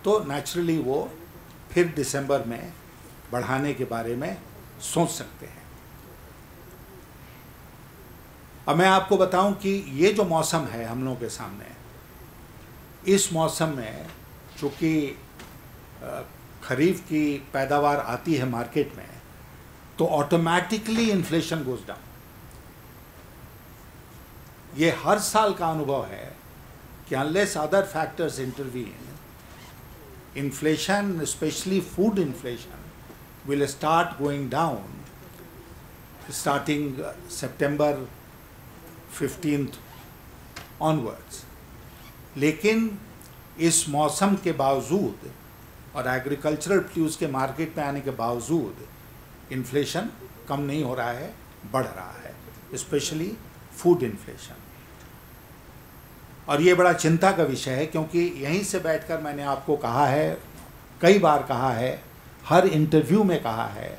तो नेचुरली वो फिर दिसंबर में बढ़ाने के बारे में सोच सकते हैं। अब मैं आपको बताऊं कि ये जो मौसम है हम लोगों के सामने, इस मौसम में चूँकि खरीफ की पैदावार आती है मार्केट में, तो ऑटोमेटिकली इन्फ्लेशन गोज डाउन। ये हर साल का अनुभव है कि unless other factors intervene, inflation, especially food inflation, will start going down starting September 15th onwards. लेकिन इस मौसम के बावजूद और एग्रीकल्चरल प्रोड्यूस के मार्केट में आने के बावजूद इन्फ्लेशन कम नहीं हो रहा है, बढ़ रहा है, स्पेशली फूड इन्फ्लेशन। और ये बड़ा चिंता का विषय है, क्योंकि यहीं से बैठकर मैंने आपको कहा है, कई बार कहा है, हर इंटरव्यू में कहा है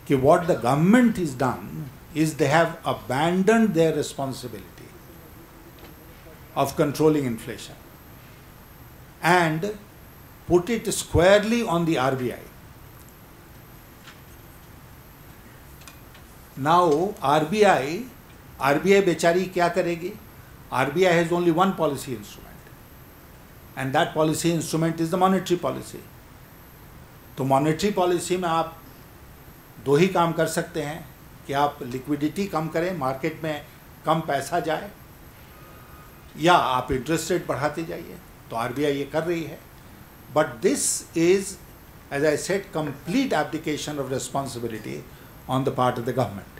कि what the government is done is they have abandoned their responsibility of controlling inflation and put it स्क्वायरली on the RBI. Now RBI बेचारी क्या करेगी? RBI has only one policy instrument, and that policy instrument is the monetary policy. तो monetary policy में आप दो ही काम कर सकते हैं कि आप लिक्विडिटी कम करें, मार्केट में कम पैसा जाए, या आप इंटरेस्ट रेट बढ़ाते जाइए। तो RBI ये कर रही है, but this is, as I said, complete abdication of responsibility on the part of the government.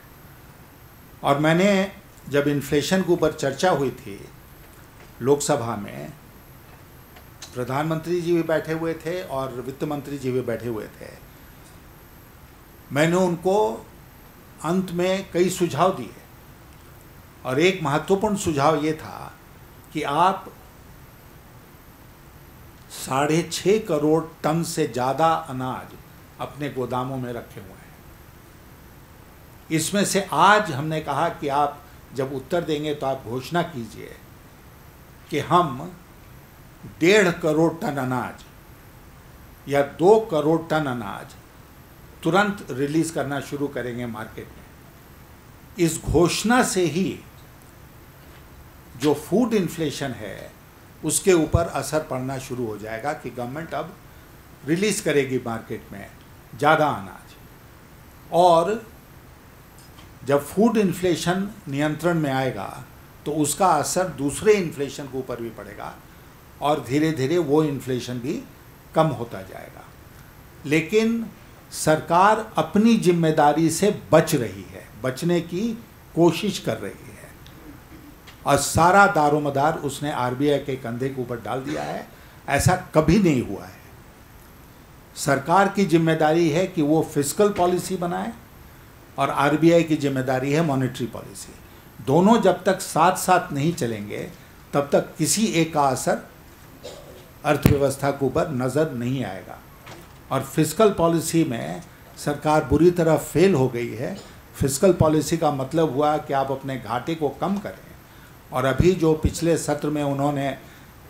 और मैंने जब इन्फ्लेशन के ऊपर चर्चा हुई थी लोकसभा में, प्रधानमंत्री जी भी बैठे हुए थे और वित्त मंत्री जी भी बैठे हुए थे, मैंने उनको अंत में कई सुझाव दिए, और एक महत्वपूर्ण सुझाव ये था कि आप 6.5 करोड़ टन से ज़्यादा अनाज अपने गोदामों में रखे हुए हैं। इसमें से आज हमने कहा कि आप जब उत्तर देंगे तो आप घोषणा कीजिए कि हम 1.5 करोड़ टन अनाज या 2 करोड़ टन अनाज तुरंत रिलीज करना शुरू करेंगे मार्केट में। इस घोषणा से ही जो फूड इन्फ्लेशन है उसके ऊपर असर पड़ना शुरू हो जाएगा कि गवर्नमेंट अब रिलीज करेगी मार्केट में ज़्यादा अनाज, और जब फूड इन्फ्लेशन नियंत्रण में आएगा तो उसका असर दूसरे इन्फ्लेशन के ऊपर भी पड़ेगा, और धीरे धीरे वो इन्फ्लेशन भी कम होता जाएगा। लेकिन सरकार अपनी जिम्मेदारी से बच रही है, बचने की कोशिश कर रही है, और सारा दारोमदार उसने आरबीआई के कंधे के ऊपर डाल दिया है। ऐसा कभी नहीं हुआ है। सरकार की जिम्मेदारी है कि वो फिस्कल पॉलिसी बनाए, और आरबीआई की जिम्मेदारी है मॉनेटरी पॉलिसी। दोनों जब तक साथ साथ नहीं चलेंगे तब तक किसी एक का असर अर्थव्यवस्था के ऊपर नज़र नहीं आएगा। और फिस्कल पॉलिसी में सरकार बुरी तरह फेल हो गई है। फिस्कल पॉलिसी का मतलब हुआ कि आप अपने घाटे को कम करें, और अभी जो पिछले सत्र में उन्होंने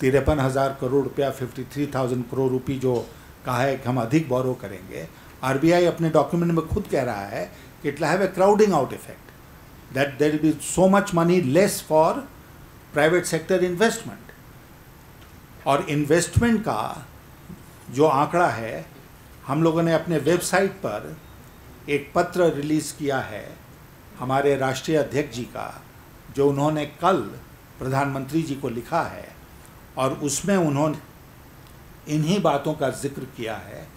53,000 करोड़ रुपया, 53,000 करोड़ रुपये जो कहा है कि हम अधिक बोरो करेंगे, आरबीआई अपने डॉक्यूमेंट में खुद कह रहा है कि it will have a crowding out effect, that there will be so much money less for private sector investment. और इन्वेस्टमेंट का जो आंकड़ा है, हम लोगों ने अपने वेबसाइट पर एक पत्र रिलीज़ किया है हमारे राष्ट्रीय अध्यक्ष जी का, जो उन्होंने कल प्रधानमंत्री जी को लिखा है, और उसमें उन्होंने इन्हीं बातों का जिक्र किया है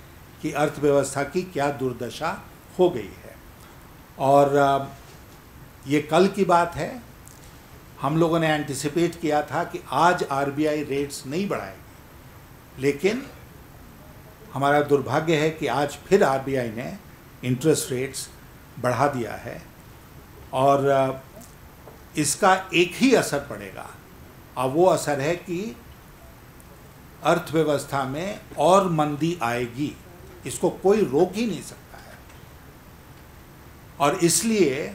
कि अर्थव्यवस्था की क्या दुर्दशा हो गई है। और ये कल की बात है। हम लोगों ने एंटिसिपेट किया था कि आज आरबीआई रेट्स नहीं बढ़ाएगी, लेकिन हमारा दुर्भाग्य है कि आज फिर आरबीआई ने इंटरेस्ट रेट्स बढ़ा दिया है, और इसका एक ही असर पड़ेगा, और वो असर है कि अर्थव्यवस्था में और मंदी आएगी। इसको कोई रोक ही नहीं सकता है। और इसलिए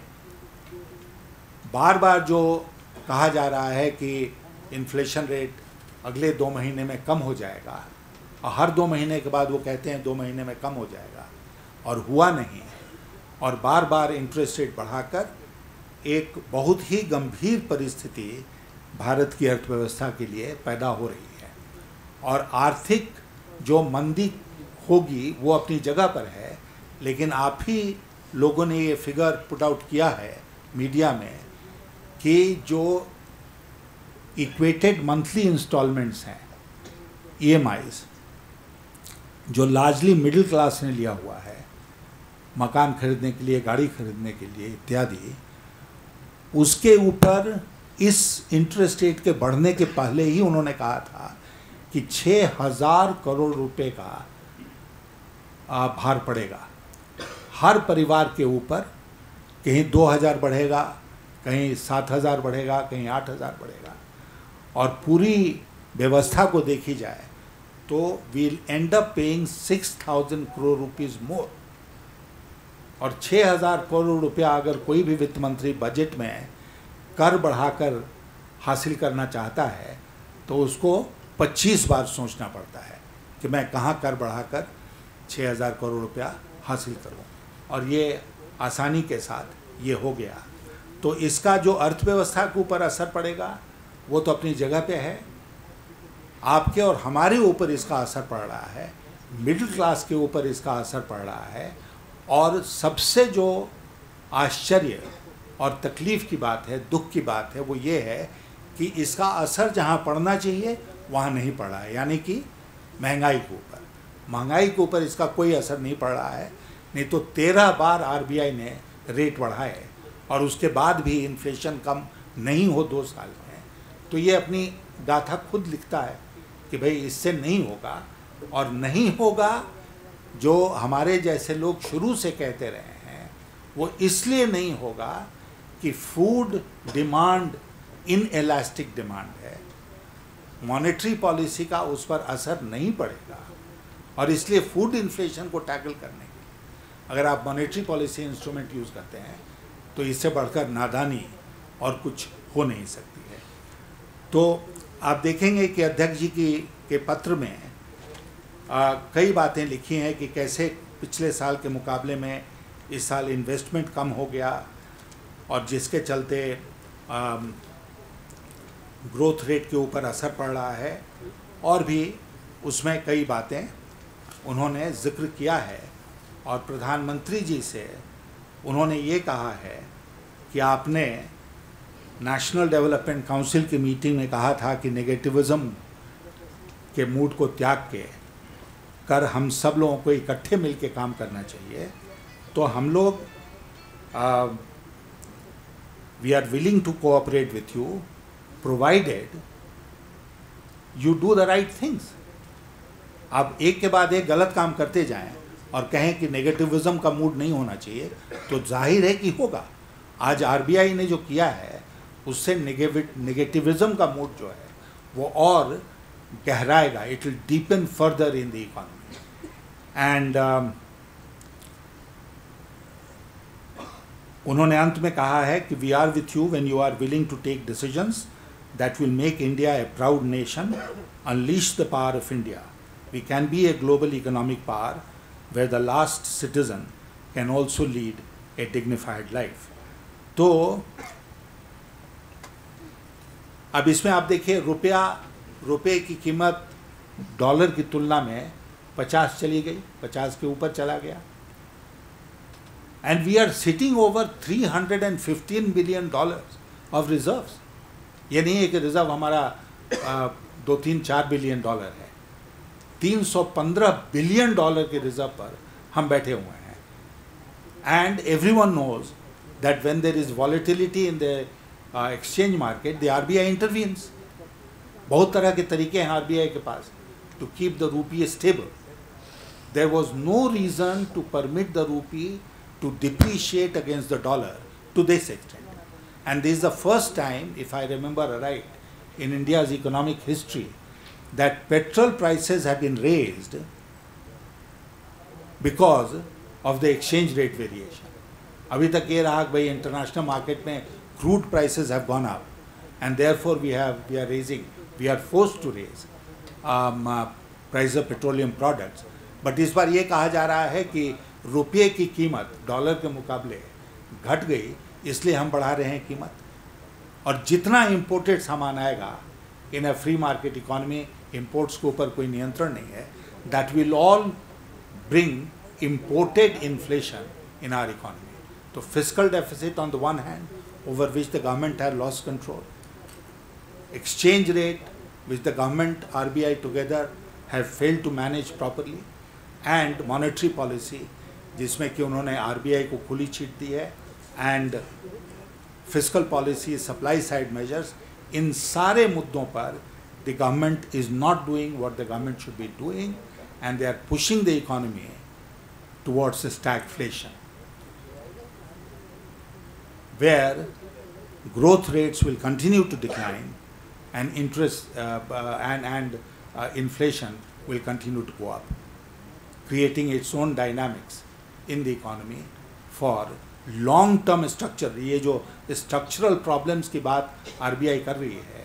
बार बार जो कहा जा रहा है कि इन्फ्लेशन रेट अगले 2 महीने में कम हो जाएगा, और हर 2 महीने के बाद वो कहते हैं 2 महीने में कम हो जाएगा, और हुआ नहीं, और बार बार इंटरेस्ट रेट बढ़ाकर एक बहुत ही गंभीर परिस्थिति भारत की अर्थव्यवस्था के लिए पैदा हो रही है। और आर्थिक जो मंदी होगी वो अपनी जगह पर है, लेकिन आप ही लोगों ने ये फिगर पुट आउट किया है मीडिया में कि जो इक्वेटेड मंथली इंस्टॉलमेंट्स हैं, EMIs, जो लार्जली मिडिल क्लास ने लिया हुआ है मकान खरीदने के लिए, गाड़ी खरीदने के लिए इत्यादि, उसके ऊपर इस इंटरेस्ट रेट के बढ़ने के पहले ही उन्होंने कहा था कि 6,000 करोड़ रुपए का भार पड़ेगा हर परिवार के ऊपर। कहीं 2,000 बढ़ेगा, कहीं 7,000 बढ़ेगा, कहीं 8,000 बढ़ेगा, और पूरी व्यवस्था को देखी जाए तो we'll end up paying 6,000 crore rupees more. और 6,000 करोड़ रुपया अगर कोई भी वित्त मंत्री बजट में कर बढ़ाकर हासिल करना चाहता है तो उसको 25 बार सोचना पड़ता है कि मैं कहाँ कर बढ़ाकर 6,000 करोड़ रुपया हासिल करूँ, और ये आसानी के साथ ये हो गया। तो इसका जो अर्थव्यवस्था के ऊपर असर पड़ेगा वो तो अपनी जगह पे है, आपके और हमारे ऊपर इसका असर पड़ रहा है, मिडिल क्लास के ऊपर इसका असर पड़ रहा है। और सबसे जो आश्चर्य और तकलीफ़ की बात है, दुख की बात है, वो ये है कि इसका असर जहाँ पड़ना चाहिए वहाँ नहीं पड़ रहा है, यानी कि महंगाई के ऊपर। महंगाई के ऊपर इसका कोई असर नहीं पड़ रहा है, नहीं तो 13 बार RBI ने रेट बढ़ाए और उसके बाद भी इन्फ्लेशन कम नहीं हो 2 साल में। तो ये अपनी गाथा खुद लिखता है कि भाई इससे नहीं होगा, और नहीं होगा जो हमारे जैसे लोग शुरू से कहते रहे हैं वो इसलिए नहीं होगा कि फूड डिमांड इनएलास्टिक डिमांड है, मॉनेटरी पॉलिसी का उस पर असर नहीं पड़ेगा, और इसलिए फूड इन्फ्लेशन को टैकल करने के लिए अगर आप मॉनेटरी पॉलिसी इंस्ट्रूमेंट यूज़ करते हैं तो इससे बढ़कर नादानी और कुछ हो नहीं सकती है। तो आप देखेंगे कि अध्यक्ष जी के पत्र में कई बातें लिखी हैं कि कैसे पिछले साल के मुकाबले में इस साल इन्वेस्टमेंट कम हो गया, और जिसके चलते ग्रोथ रेट के ऊपर असर पड़ रहा है, और भी उसमें कई बातें उन्होंने जिक्र किया है। और प्रधानमंत्री जी से उन्होंने ये कहा है कि आपने नेशनल डेवलपमेंट काउंसिल की मीटिंग में कहा था कि नेगेटिविज़्म के मूड को त्याग के कर हम सब लोगों को इकट्ठे मिलके काम करना चाहिए। तो हम लोग we are willing to cooperate with you provided you do the right things. आप एक के बाद एक गलत काम करते जाएं और कहें कि नेगेटिविज़्म का मूड नहीं होना चाहिए, तो जाहिर है कि होगा। आज RBI ने जो किया है उससे नेगेटिविज़्म का मूड जो है वो और गहराएगा, it will deepen further in the economy. And उन्होंने अंत में कहा है कि we are with you when you are willing to take decisions that will make India a proud nation, unleash the power of India. We can be a global economic power where the last citizen can also lead a dignified life। तो अब इसमें आप देखिए रुपये की कीमत dollar की तुलना में 50 चली गई, 50 के ऊपर चला गया, and we are sitting over $315 billion of reserves. ये नहीं है कि रिजर्व हमारा 2-3-4 बिलियन डॉलर है, 315 बिलियन डॉलर के रिजर्व पर हम बैठे हुए हैं। And everyone knows that when there is volatility in the exchange market the RBI intervenes. बहुत तरह के तरीके हैं RBI के पास to keep the rupee stable. There was no reason to permit the rupee to depreciate against the dollar to this extent, and this is the first time, if I remember right, in India's economic history that petrol prices have been raised because of the exchange rate variation. अभी तक ये रहा कि भाई international market में crude prices have gone up and therefore we are raising we are forced to raise price of petroleum products. But इस बार ये कहा जा रहा है कि रुपये की कीमत डॉलर के मुकाबले घट गई, इसलिए हम बढ़ा रहे हैं कीमत. और जितना इम्पोर्टेड सामान आएगा in a free market economy, imports के ऊपर कोई नियंत्रण नहीं है, that will all bring imported inflation in our economy. तो fiscal deficit on the one hand, over which the government had lost control. Exchange rate, which the government, RBI together have failed to manage properly, and monetary policy, जिसमें कि उन्होंने RBI को खुली छीट दी है, and fiscal policy, supply side measures, इन सारे मुद्दों पर the government is not doing what the government should be doing, and they are pushing the economy towards stagflation, where growth rates will continue to decline and interest and inflation will continue to go up, creating its own dynamics in the economy for long term structure. ये जो structural problems की बात RBI कर रही है,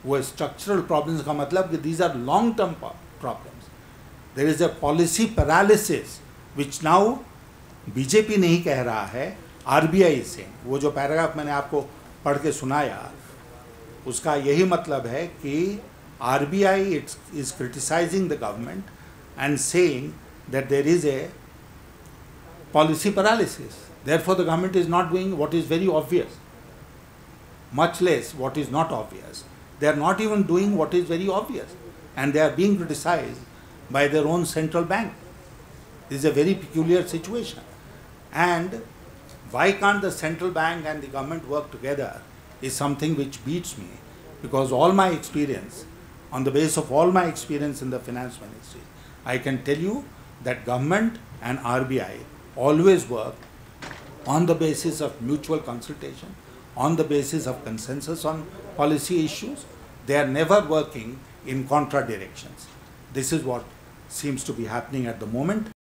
वो structural problems का मतलब कि these are long term problems. There is a policy paralysis which now BJP नहीं कह रहा है, RBI से. वो जो पैराग्राफ मैंने आपको पढ़ के सुनाया, उसका यही मतलब है कि RBI is criticizing the government and saying that there is a policy paralysis. Therefore, the government is not doing what is very obvious, much less what is not obvious. They are not even doing what is very obvious, and they are being criticized by their own central bank. This is a very peculiar situation. And why can't the central bank and the government work together is something which beats me, because all my experience, on the basis of all my experience in the finance ministry, I can tell you that government and RBI always work on the basis of mutual consultation, on the basis of consensus on policy issues. They are never working in contra directions. This is what seems to be happening at the moment.